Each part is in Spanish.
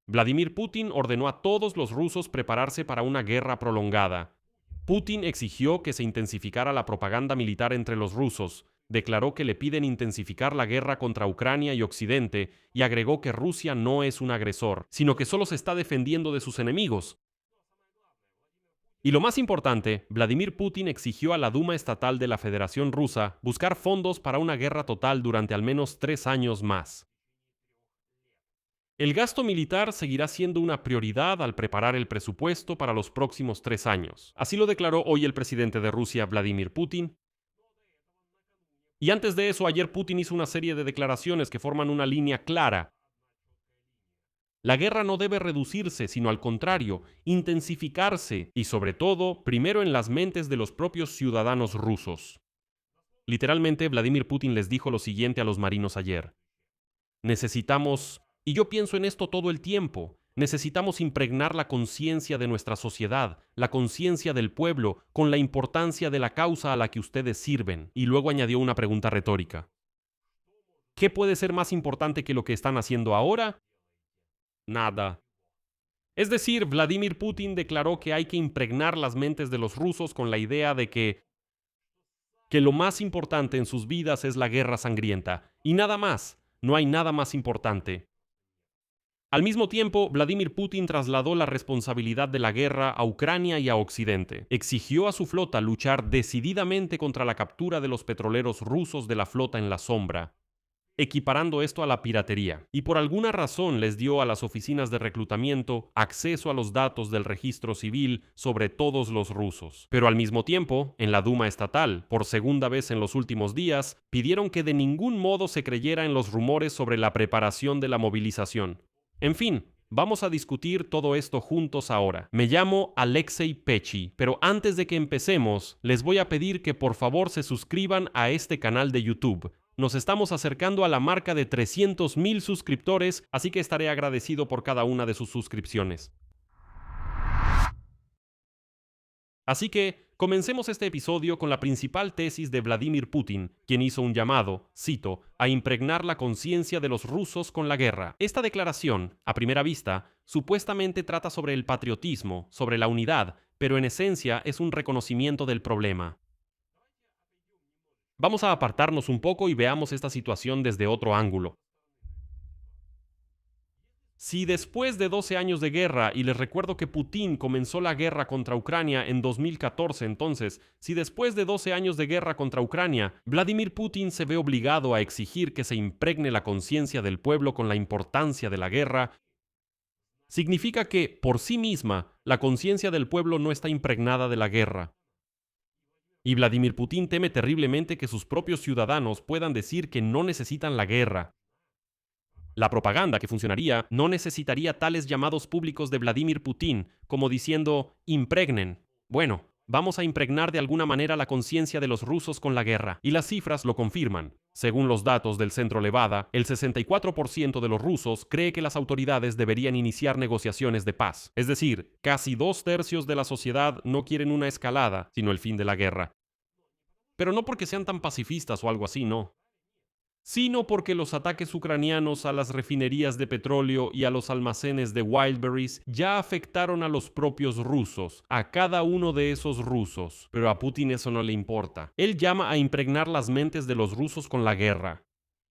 Vladimir Putin ordenó a todos los rusos prepararse para una guerra prolongada. Putin exigió que se intensificara la propaganda militar entre los rusos, declaró que le piden intensificar la guerra contra Ucrania y Occidente y agregó que Rusia no es un agresor, sino que solo se está defendiendo de sus enemigos. Y lo más importante, Vladimir Putin exigió a la Duma Estatal de la Federación Rusa buscar fondos para una guerra total durante al menos 3 años más. El gasto militar seguirá siendo una prioridad al preparar el presupuesto para los próximos 3 años. Así lo declaró hoy el presidente de Rusia, Vladimir Putin. Y antes de eso, ayer Putin hizo una serie de declaraciones que forman una línea clara. La guerra no debe reducirse, sino al contrario, intensificarse y sobre todo, primero en las mentes de los propios ciudadanos rusos. Literalmente, Vladimir Putin les dijo lo siguiente a los marinos ayer. Necesitamos, y yo pienso en esto todo el tiempo, necesitamos impregnar la conciencia de nuestra sociedad, la conciencia del pueblo, con la importancia de la causa a la que ustedes sirven. Y luego añadió una pregunta retórica. ¿Qué puede ser más importante que lo que están haciendo ahora? Nada. Es decir, Vladimir Putin declaró que hay que impregnar las mentes de los rusos con la idea de que lo más importante en sus vidas es la guerra sangrienta, y nada más, no hay nada más importante. Al mismo tiempo, Vladimir Putin trasladó la responsabilidad de la guerra a Ucrania y a Occidente. Exigió a su flota luchar decididamente contra la captura de los petroleros rusos de la flota en la sombra, equiparando esto a la piratería, y por alguna razón les dio a las oficinas de reclutamiento acceso a los datos del registro civil sobre todos los rusos. Pero al mismo tiempo, en la Duma estatal, por segunda vez en los últimos días, pidieron que de ningún modo se creyera en los rumores sobre la preparación de la movilización. En fin, vamos a discutir todo esto juntos ahora. Me llamo Alexei Pechi, pero antes de que empecemos, les voy a pedir que por favor se suscriban a este canal de YouTube. Nos estamos acercando a la marca de 300,000 suscriptores, así que estaré agradecido por cada una de sus suscripciones. Así que, comencemos este episodio con la principal tesis de Vladimir Putin, quien hizo un llamado, cito, a impregnar la conciencia de los rusos con la guerra. Esta declaración, a primera vista, supuestamente trata sobre el patriotismo, sobre la unidad, pero en esencia es un reconocimiento del problema. Vamos a apartarnos un poco y veamos esta situación desde otro ángulo. Si después de 12 años de guerra, y les recuerdo que Putin comenzó la guerra contra Ucrania en 2014, entonces, si después de 12 años de guerra contra Ucrania, Vladimir Putin se ve obligado a exigir que se impregne la conciencia del pueblo con la importancia de la guerra, significa que, por sí misma, la conciencia del pueblo no está impregnada de la guerra. Y Vladimir Putin teme terriblemente que sus propios ciudadanos puedan decir que no necesitan la guerra. La propaganda que funcionaría no necesitaría tales llamados públicos de Vladimir Putin, como diciendo, impregnen. Bueno, vamos a impregnar de alguna manera la conciencia de los rusos con la guerra, y las cifras lo confirman. Según los datos del Centro Levada, el 64% de los rusos cree que las autoridades deberían iniciar negociaciones de paz. Es decir, casi 2/3 de la sociedad no quieren una escalada, sino el fin de la guerra. Pero no porque sean tan pacifistas o algo así, no. Sino porque los ataques ucranianos a las refinerías de petróleo y a los almacenes de Wildberries ya afectaron a los propios rusos, a cada uno de esos rusos. Pero a Putin eso no le importa. Él llama a impregnar las mentes de los rusos con la guerra.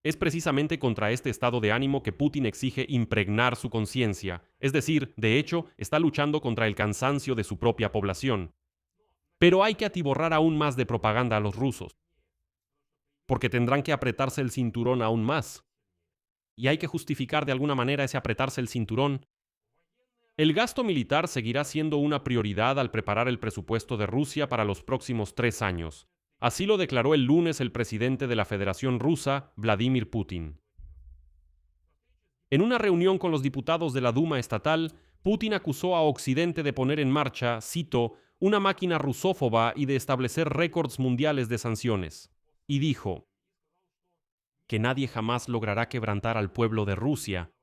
Es precisamente contra este estado de ánimo que Putin exige impregnar su conciencia. Es decir, de hecho, está luchando contra el cansancio de su propia población. Pero hay que atiborrar aún más de propaganda a los rusos, porque tendrán que apretarse el cinturón aún más. Y hay que justificar de alguna manera ese apretarse el cinturón. El gasto militar seguirá siendo una prioridad al preparar el presupuesto de Rusia para los próximos 3 años. Así lo declaró el lunes el presidente de la Federación Rusa, Vladimir Putin. En una reunión con los diputados de la Duma estatal, Putin acusó a Occidente de poner en marcha, cito, una máquina rusófoba y de establecer récords mundiales de sanciones. Y dijo que nadie jamás logrará quebrantar al pueblo de Rusia.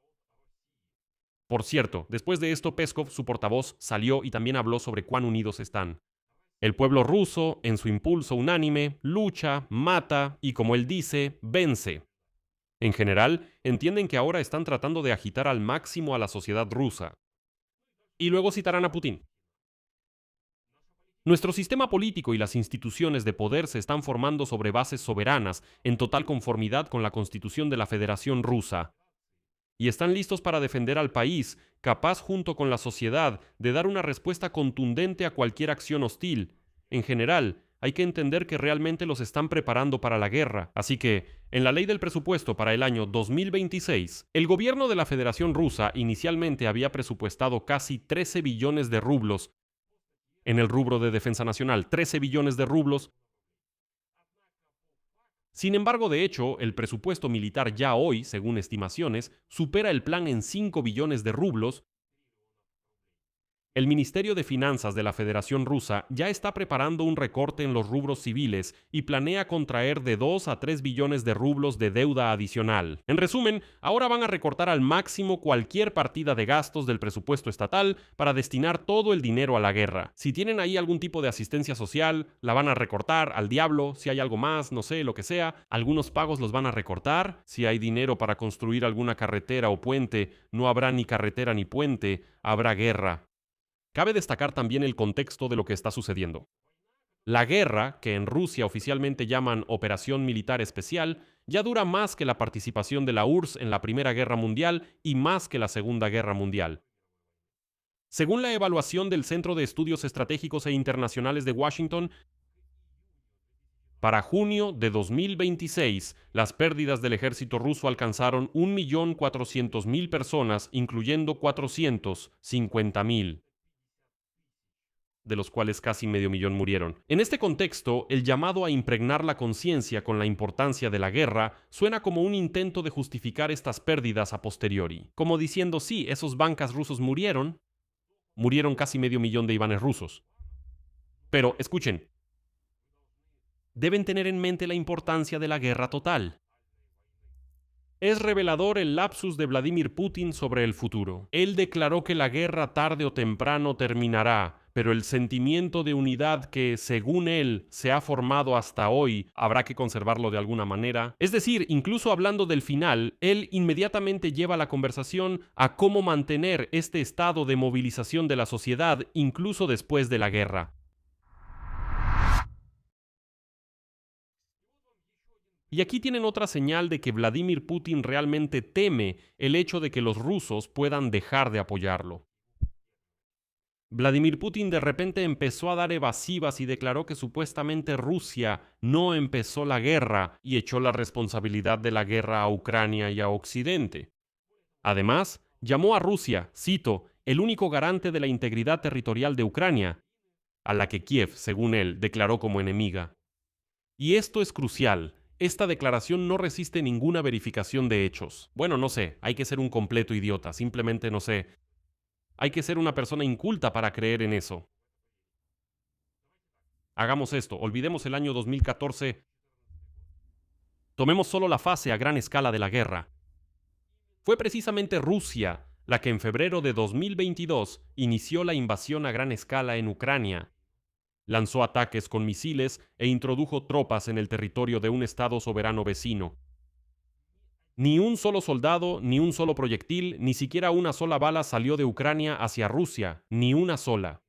Por cierto, después de esto, Peskov, su portavoz, salió y también habló sobre cuán unidos están. El pueblo ruso, en su impulso unánime, lucha, mata y, como él dice, vence. En general, entienden que ahora están tratando de agitar al máximo a la sociedad rusa. Y luego citarán a Putin. Nuestro sistema político y las instituciones de poder se están formando sobre bases soberanas, en total conformidad con la Constitución de la Federación Rusa. Y están listos para defender al país, capaz junto con la sociedad de dar una respuesta contundente a cualquier acción hostil. En general, hay que entender que realmente los están preparando para la guerra. Así que, en la ley del presupuesto para el año 2026, el gobierno de la Federación Rusa inicialmente había presupuestado casi 13 billones de rublos en el rubro de defensa nacional, 13 billones de rublos. Sin embargo, de hecho, el presupuesto militar ya hoy, según estimaciones, supera el plan en 5 billones de rublos. El Ministerio de Finanzas de la Federación Rusa ya está preparando un recorte en los rubros civiles y planea contraer de 2 a 3 billones de rublos de deuda adicional. En resumen, ahora van a recortar al máximo cualquier partida de gastos del presupuesto estatal para destinar todo el dinero a la guerra. Si tienen ahí algún tipo de asistencia social, la van a recortar al diablo. Si hay algo más, no sé, lo que sea, algunos pagos los van a recortar. Si hay dinero para construir alguna carretera o puente, no habrá ni carretera ni puente, habrá guerra. Cabe destacar también el contexto de lo que está sucediendo. La guerra, que en Rusia oficialmente llaman Operación Militar Especial, ya dura más que la participación de la URSS en la Primera Guerra Mundial y más que la Segunda Guerra Mundial. Según la evaluación del Centro de Estudios Estratégicos e Internacionales de Washington, para junio de 2026, las pérdidas del ejército ruso alcanzaron 1.400.000 personas, incluyendo 450.000. De los cuales casi medio millón murieron. En este contexto, el llamado a impregnar la conciencia con la importancia de la guerra suena como un intento de justificar estas pérdidas a posteriori, como diciendo, sí, esos bancas rusos murieron casi medio millón de ivanes rusos. Pero, escuchen, deben tener en mente la importancia de la guerra total. Es revelador el lapsus de Vladimir Putin sobre el futuro. Él declaró que la guerra tarde o temprano terminará, pero el sentimiento de unidad que, según él, se ha formado hasta hoy, habrá que conservarlo de alguna manera. Es decir, incluso hablando del final, él inmediatamente lleva la conversación a cómo mantener este estado de movilización de la sociedad incluso después de la guerra. Y aquí tienen otra señal de que Vladimir Putin realmente teme el hecho de que los rusos puedan dejar de apoyarlo. Vladimir Putin de repente empezó a dar evasivas y declaró que supuestamente Rusia no empezó la guerra y echó la responsabilidad de la guerra a Ucrania y a Occidente. Además, llamó a Rusia, cito, el único garante de la integridad territorial de Ucrania, a la que Kiev, según él, declaró como enemiga. Y esto es crucial. Esta declaración no resiste ninguna verificación de hechos. Bueno, no sé, hay que ser un completo idiota, simplemente no sé. Hay que ser una persona inculta para creer en eso. Hagamos esto, olvidemos el año 2014. Tomemos solo la fase a gran escala de la guerra. Fue precisamente Rusia la que en febrero de 2022 inició la invasión a gran escala en Ucrania. Lanzó ataques con misiles e introdujo tropas en el territorio de un estado soberano vecino. Ni un solo soldado, ni un solo proyectil, ni siquiera una sola bala salió de Ucrania hacia Rusia, ni una sola.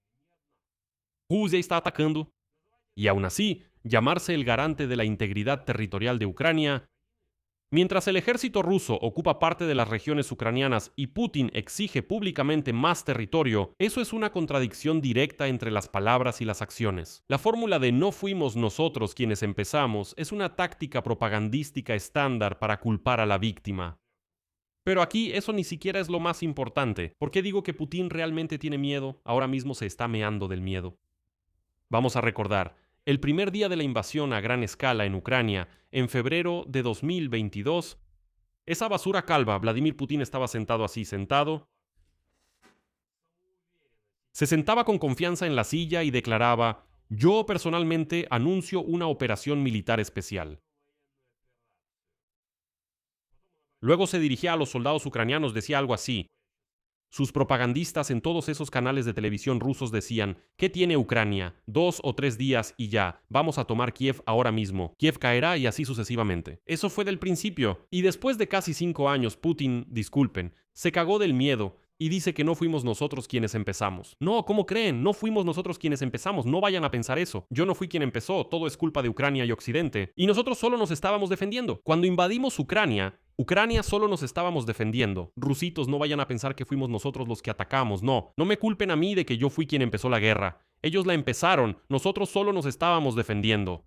Rusia está atacando. Y aún así, llamarse el garante de la integridad territorial de Ucrania. Mientras el ejército ruso ocupa parte de las regiones ucranianas y Putin exige públicamente más territorio, eso es una contradicción directa entre las palabras y las acciones. La fórmula de no fuimos nosotros quienes empezamos es una táctica propagandística estándar para culpar a la víctima. Pero aquí eso ni siquiera es lo más importante. ¿Por qué digo que Putin realmente tiene miedo? Ahora mismo se está meando del miedo. Vamos a recordar. El primer día de la invasión a gran escala en Ucrania, en febrero de 2022, esa basura calva, Vladimir Putin estaba sentado así, sentado. Se sentaba con confianza en la silla y declaraba, yo personalmente anuncio una operación militar especial. Luego se dirigía a los soldados ucranianos, decía algo así, Sus propagandistas en todos esos canales de televisión rusos decían: ¿qué tiene Ucrania? 2 o 3 días y ya, vamos a tomar Kiev ahora mismo. Kiev caerá y así sucesivamente. Eso fue del principio. Y después de casi 5 años, Putin, disculpen, se cagó del miedo y dice que no fuimos nosotros quienes empezamos. No, ¿cómo creen? No fuimos nosotros quienes empezamos. No vayan a pensar eso. Yo no fui quien empezó. Todo es culpa de Ucrania y Occidente. Y nosotros solo nos estábamos defendiendo. Cuando invadimos Ucrania solo nos estábamos defendiendo. Rusitos, no vayan a pensar que fuimos nosotros los que atacamos. No, no me culpen a mí de que yo fui quien empezó la guerra. Ellos la empezaron. Nosotros solo nos estábamos defendiendo.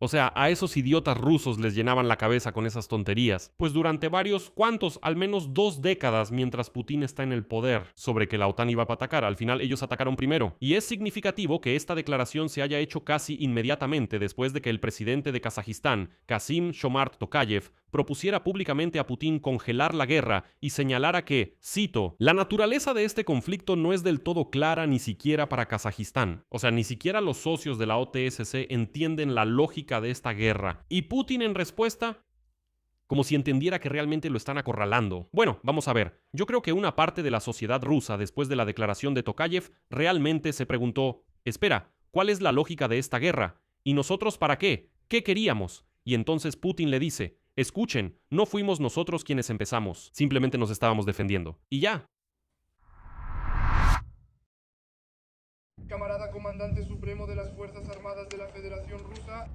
O sea, a esos idiotas rusos les llenaban la cabeza con esas tonterías, pues durante al menos 2 décadas mientras Putin está en el poder, sobre que la OTAN iba a atacar, al final ellos atacaron primero. Y es significativo que esta declaración se haya hecho casi inmediatamente después de que el presidente de Kazajistán, Kassym-Jomart Tokayev, propusiera públicamente a Putin congelar la guerra y señalara que, cito, la naturaleza de este conflicto no es del todo clara ni siquiera para Kazajistán. O sea, ni siquiera los socios de la OTSC entienden la lógica de esta guerra. Y Putin en respuesta, como si entendiera que realmente lo están acorralando. Bueno, vamos a ver. Yo creo que una parte de la sociedad rusa, después de la declaración de Tokayev, realmente se preguntó: espera, ¿cuál es la lógica de esta guerra? ¿Y nosotros para qué? ¿Qué queríamos? Y entonces Putin le dice: escuchen, no fuimos nosotros quienes empezamos, simplemente nos estábamos defendiendo. Y ya. Camarada Comandante Supremo de las Fuerzas Armadas de la Federación Rusa,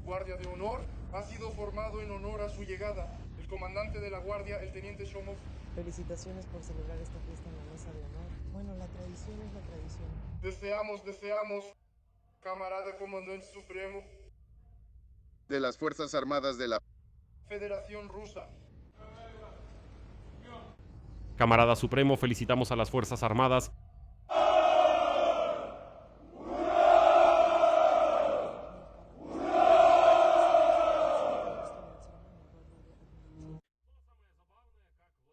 Guardia de Honor, ha sido formado en honor a su llegada. El comandante de la Guardia, el Teniente Shomov. Felicitaciones por celebrar esta fiesta en la mesa de honor. Bueno, la tradición es la tradición. Deseamos, Camarada Comandante Supremo de las Fuerzas Armadas de la Federación Rusa. Camarada Supremo, felicitamos a las Fuerzas Armadas.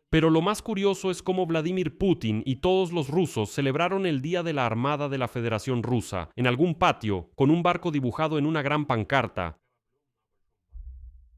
Pero lo más curioso es cómo Vladimir Putin y todos los rusos celebraron el Día de la Armada de la Federación Rusa en algún patio con un barco dibujado en una gran pancarta.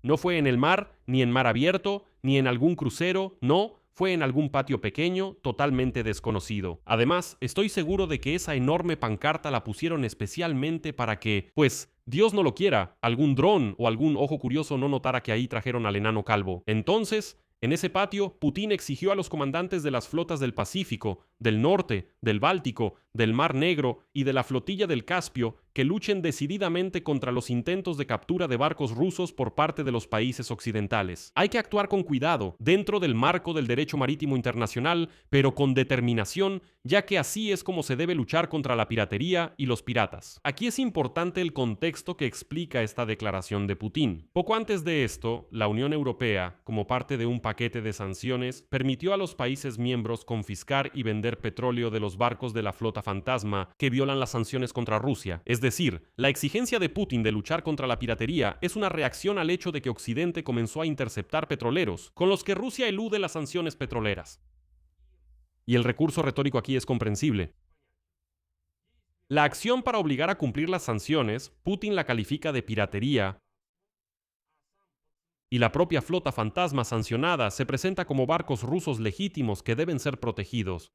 No fue en el mar, ni en mar abierto, ni en algún crucero, no, fue en algún patio pequeño, totalmente desconocido. Además, estoy seguro de que esa enorme pancarta la pusieron especialmente para que, pues, Dios no lo quiera, algún dron o algún ojo curioso no notara que ahí trajeron al enano calvo. Entonces, en ese patio, Putin exigió a los comandantes de las flotas del Pacífico, del Norte, del Báltico, del Mar Negro y de la flotilla del Caspio que luchen decididamente contra los intentos de captura de barcos rusos por parte de los países occidentales. Hay que actuar con cuidado, dentro del marco del derecho marítimo internacional, pero con determinación, ya que así es como se debe luchar contra la piratería y los piratas. Aquí es importante el contexto que explica esta declaración de Putin. Poco antes de esto, la Unión Europea, como parte de un paquete de sanciones, permitió a los países miembros confiscar y vender petróleo de los barcos de la flota fantasma que violan las sanciones contra Rusia. Es decir, la exigencia de Putin de luchar contra la piratería es una reacción al hecho de que Occidente comenzó a interceptar petroleros, con los que Rusia elude las sanciones petroleras. Y el recurso retórico aquí es comprensible. La acción para obligar a cumplir las sanciones, Putin la califica de piratería, y la propia flota fantasma sancionada se presenta como barcos rusos legítimos que deben ser protegidos.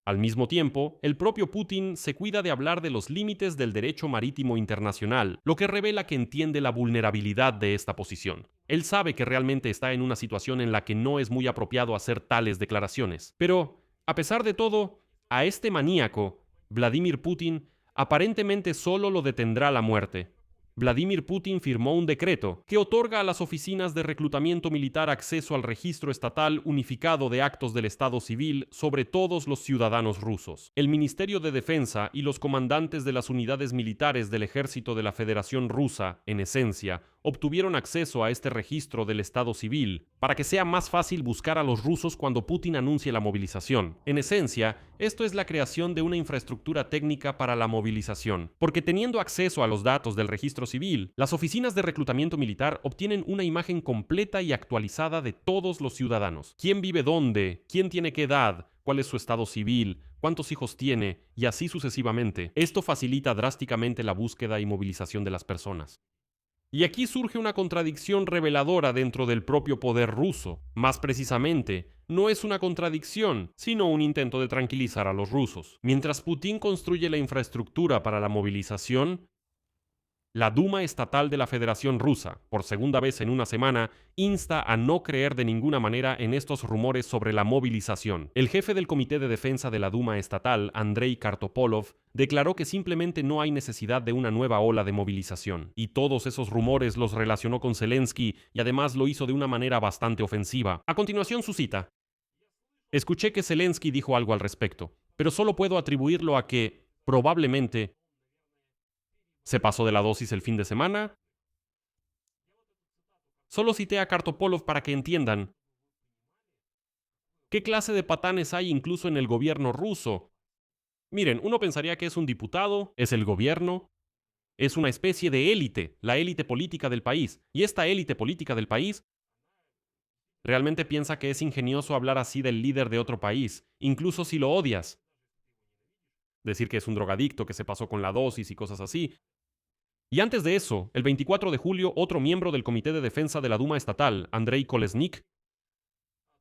Al mismo tiempo, el propio Putin se cuida de hablar de los límites del derecho marítimo internacional, lo que revela que entiende la vulnerabilidad de esta posición. Él sabe que realmente está en una situación en la que no es muy apropiado hacer tales declaraciones. Pero, a pesar de todo, a este maníaco, Vladimir Putin, aparentemente solo lo detendrá la muerte. Vladimir Putin firmó un decreto que otorga a las oficinas de reclutamiento militar acceso al registro estatal unificado de actos del Estado civil sobre todos los ciudadanos rusos. El Ministerio de Defensa y los comandantes de las unidades militares del Ejército de la Federación Rusa, en esencia, obtuvieron acceso a este registro del Estado civil para que sea más fácil buscar a los rusos cuando Putin anuncie la movilización. En esencia, esto es la creación de una infraestructura técnica para la movilización, porque teniendo acceso a los datos del registro civil, las oficinas de reclutamiento militar obtienen una imagen completa y actualizada de todos los ciudadanos. ¿Quién vive dónde? ¿Quién tiene qué edad? ¿Cuál es su estado civil? ¿Cuántos hijos tiene? Y así sucesivamente. Esto facilita drásticamente la búsqueda y movilización de las personas. Y aquí surge una contradicción reveladora dentro del propio poder ruso. Más precisamente, no es una contradicción, sino un intento de tranquilizar a los rusos. Mientras Putin construye la infraestructura para la movilización, la Duma Estatal de la Federación Rusa, por segunda vez en una semana, insta a no creer de ninguna manera en estos rumores sobre la movilización. El jefe del Comité de Defensa de la Duma Estatal, Andrei Kartopolov, declaró que simplemente no hay necesidad de una nueva ola de movilización. Y todos esos rumores los relacionó con Zelensky y además lo hizo de una manera bastante ofensiva. A continuación su cita. Escuché que Zelensky dijo algo al respecto, pero solo puedo atribuirlo a que, probablemente, se pasó de la dosis el fin de semana. Solo cité a Kartopolov para que entiendan qué clase de patanes hay incluso en el gobierno ruso. Miren, uno pensaría que es un diputado, es el gobierno, es una especie de élite, la élite política del país. Y esta élite política del país realmente piensa que es ingenioso hablar así del líder de otro país, incluso si lo odias. Decir que es un drogadicto, que se pasó con la dosis y cosas así. Y antes de eso, el 24 de julio, otro miembro del Comité de Defensa de la Duma Estatal, Andrei Kolesnik,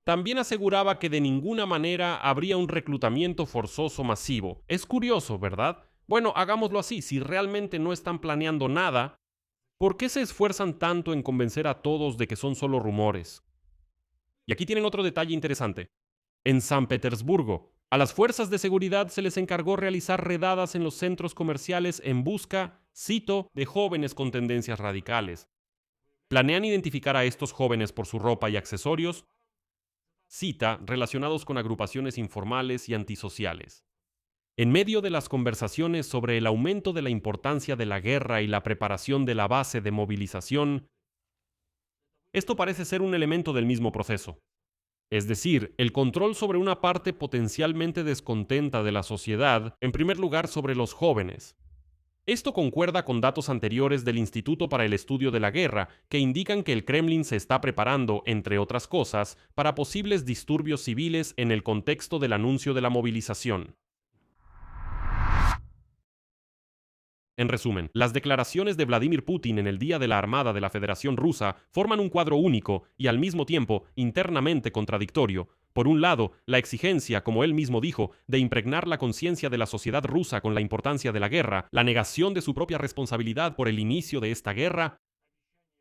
también aseguraba que de ninguna manera habría un reclutamiento forzoso masivo. Es curioso, ¿verdad? Bueno, hagámoslo así. Si realmente no están planeando nada, ¿por qué se esfuerzan tanto en convencer a todos de que son solo rumores? Y aquí tienen otro detalle interesante. En San Petersburgo, a las fuerzas de seguridad se les encargó realizar redadas en los centros comerciales en busca, cito, de jóvenes con tendencias radicales. Planean identificar a estos jóvenes por su ropa y accesorios, cita, relacionados con agrupaciones informales y antisociales. En medio de las conversaciones sobre el aumento de la importancia de la guerra y la preparación de la base de movilización, esto parece ser un elemento del mismo proceso. Es decir, el control sobre una parte potencialmente descontenta de la sociedad, en primer lugar sobre los jóvenes. Esto concuerda con datos anteriores del Instituto para el Estudio de la Guerra, que indican que el Kremlin se está preparando, entre otras cosas, para posibles disturbios civiles en el contexto del anuncio de la movilización. En resumen, las declaraciones de Vladimir Putin en el Día de la Armada de la Federación Rusa forman un cuadro único y al mismo tiempo internamente contradictorio. Por un lado, la exigencia, como él mismo dijo, de impregnar la conciencia de la sociedad rusa con la importancia de la guerra, la negación de su propia responsabilidad por el inicio de esta guerra,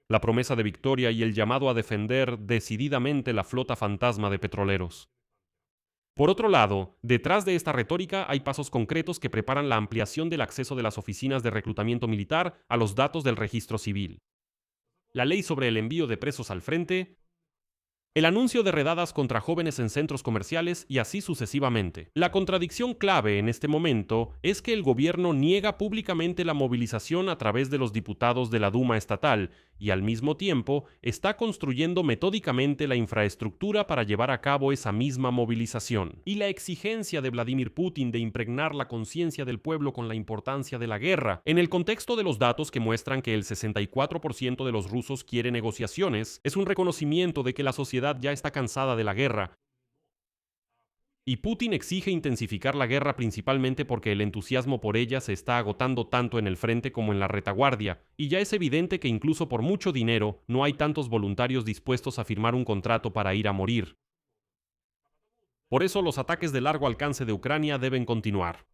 la promesa de victoria y el llamado a defender decididamente la flota fantasma de petroleros. Por otro lado, detrás de esta retórica hay pasos concretos que preparan la ampliación del acceso de las oficinas de reclutamiento militar a los datos del registro civil. La ley sobre el envío de presos al frente, el anuncio de redadas contra jóvenes en centros comerciales y así sucesivamente. La contradicción clave en este momento es que el gobierno niega públicamente la movilización a través de los diputados de la Duma estatal y al mismo tiempo está construyendo metódicamente la infraestructura para llevar a cabo esa misma movilización. Y la exigencia de Vladimir Putin de impregnar la conciencia del pueblo con la importancia de la guerra, en el contexto de los datos que muestran que el 64% de los rusos quiere negociaciones, es un reconocimiento de que la sociedad ya está cansada de la guerra. Y Putin exige intensificar la guerra principalmente porque el entusiasmo por ella se está agotando tanto en el frente como en la retaguardia, y ya es evidente que incluso por mucho dinero no hay tantos voluntarios dispuestos a firmar un contrato para ir a morir. Por eso los ataques de largo alcance de Ucrania deben continuar.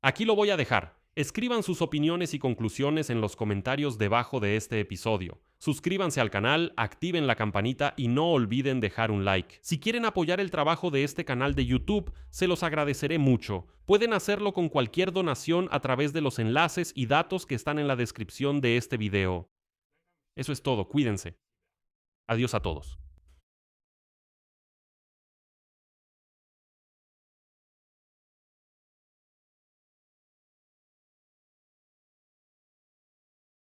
Aquí lo voy a dejar. Escriban sus opiniones y conclusiones en los comentarios debajo de este episodio. Suscríbanse al canal, activen la campanita y no olviden dejar un like. Si quieren apoyar el trabajo de este canal de YouTube, se los agradeceré mucho. Pueden hacerlo con cualquier donación a través de los enlaces y datos que están en la descripción de este video. Eso es todo, cuídense. Adiós a todos.